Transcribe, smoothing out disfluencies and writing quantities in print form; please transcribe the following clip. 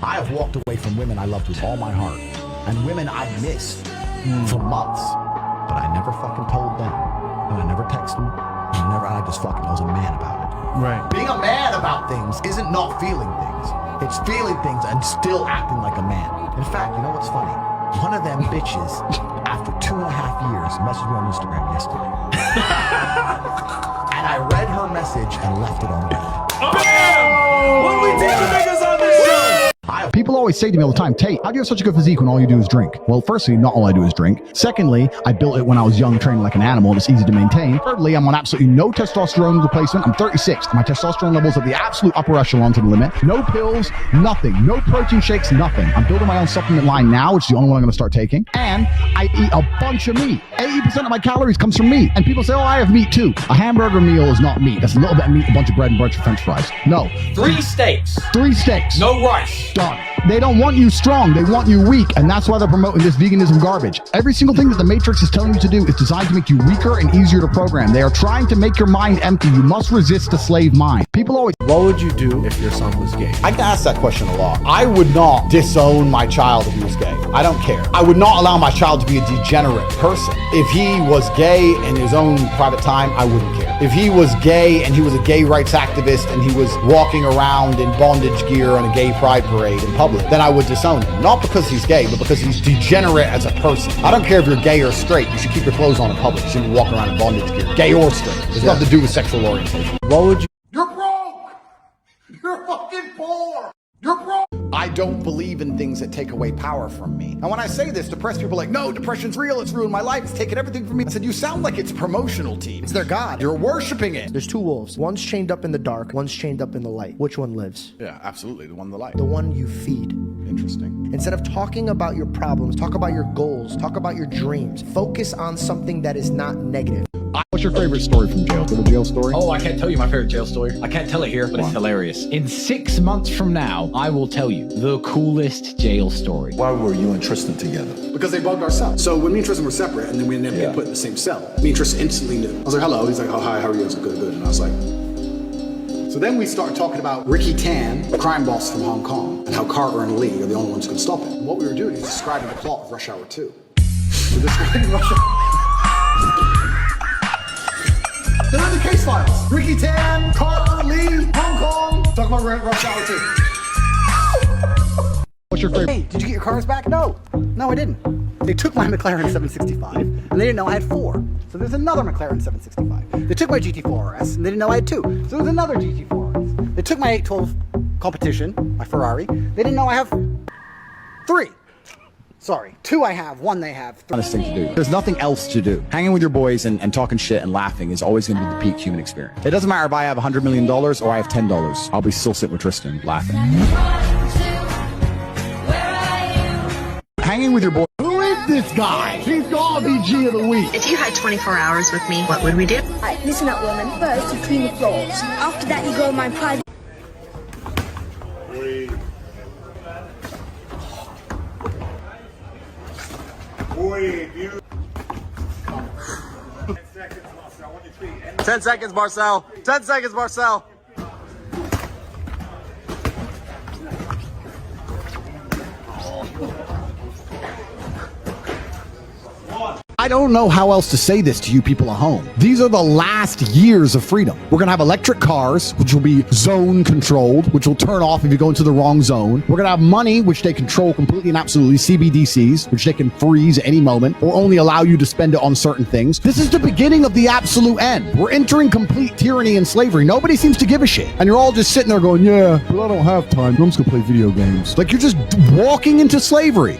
I have walked away from women I loved with all my heart, and women I missed for months, but I never fucking told them, and I never texted them, and I just fucking was a man about it. Right. Being a man about things isn't not feeling things. It's feeling things and still acting like a man. In fact, you know what's funny? One of them bitches, after 2.5 years, messaged me on Instagram yesterday. And I read her message and left it on read. Bam! What do we teach the niggas on this show? People always say to me all the time, Tate, how do you have such a good physique when all you do is drink? Well, firstly, not all I do is drink. Secondly, I built it when I was young, training like an animal, and it's easy to maintain. Thirdly, I'm on absolutely no testosterone replacement. I'm 36. My testosterone levels at the absolute upper echelon to the limit. No pills, nothing. No protein shakes, nothing. I'm building my own supplement line now, which is the only one I'm going to start taking. And I eat a bunch of meat. 80% of my calories comes from meat. And people say, oh, I have meat too. A hamburger meal is not meat. That's a little bit of meat, a bunch of bread, and a bunch of french fries. No. 3 steaks. 3 steaks. No rice. Done. They don't want you strong. They want you weak. And that's why they're promoting this veganism garbage. Every single thing that the Matrix is telling you to do is designed to make you weaker and easier to program. They are trying to make your mind empty. You must resist the slave mind. People always... What would you do if your son was gay? I get asked that question a lot. I would not disown my child if he was gay. I don't care. I would not allow my child to be a degenerate person. If he was gay in his own private time, I wouldn't care. If he was gay and he was a gay rights activist and he was walking around in bondage gear on a gay pride parade in public, then I would disown him. Not because he's gay, but because he's degenerate as a person. I don't care if you're gay or straight. You should keep your clothes on in public. You shouldn't be walking around in bondage gear. Gay or straight. There's nothing to do with sexual orientation. What would you... You're broke! You're fucking poor! You're broke! I don't believe in things that take away power from me. And when I say this, depressed people are like, no, depression's real, it's ruined my life, it's taken everything from me. I said, you sound like it's a promotional team. It's their god. You're worshiping it. There's 2 wolves. One's chained up in the dark, one's chained up in the light. Which one lives? Yeah, absolutely. The one in the light. The one you feed. Interesting. Instead of talking about your problems, talk about your goals, talk about your dreams. Focus on something that is not negative. What's your favorite story from jail? Do you have a jail story? Oh, I can't tell you my favorite jail story. I can't tell it here, but it's hilarious. In 6 months from now, I will tell you the coolest jail story. Why were you and Tristan together? Because they bugged our cell. So when me and Tristan were separate and then we ended up getting put in the same cell, me and Tristan instantly knew. I was like, hello. He's like, oh, hi, how are you? I was like, good, good. And I was like... So then we started talking about Ricky Tan, the crime boss from Hong Kong, and how Carter and Lee are the only ones who can stop him. And what we were doing is describing the plot of Rush Hour 2. We're describing Rush Hour... They're in the case files. Ricky Tan, Carter, Lee, Hong Kong. Talk about Rush Hour 2. What's your favorite? Hey, did you get your cars back? No, I didn't. They took my McLaren 765, and they didn't know I had 4. So there's another McLaren 765. They took my GT4 RS, and they didn't know I had 2. So there's another GT4 RS. They took my 812 competition, my Ferrari. They didn't know I have 3. Sorry, 2 I have, 1 they have. 3. Honest thing to do. There's nothing else to do. Hanging with your boys and talking shit and laughing is always going to be the peak human experience. It doesn't matter if I have $100 million or I have $10. I'll be still sitting with Tristan laughing. Hanging with your boy. Who is this guy? He's gotta be G of the week. If you had 24 hours with me, what would we do? Right, listen up, woman. First, you clean the floors. After that, you go to my private... you... 10 seconds, Marcel. 10 seconds, Marcel. I don't know how else to say this to you people at home. These are the last years of freedom. We're gonna have electric cars, which will be zone controlled, which will turn off if you go into the wrong zone. We're gonna have money, which they control completely and absolutely, CBDCs, which they can freeze at any moment, or only allow you to spend it on certain things. This is the beginning of the absolute end. We're entering complete tyranny and slavery. Nobody seems to give a shit. And you're all just sitting there going, yeah, but I don't have time. I'm just gonna play video games. Like, you're just walking into slavery.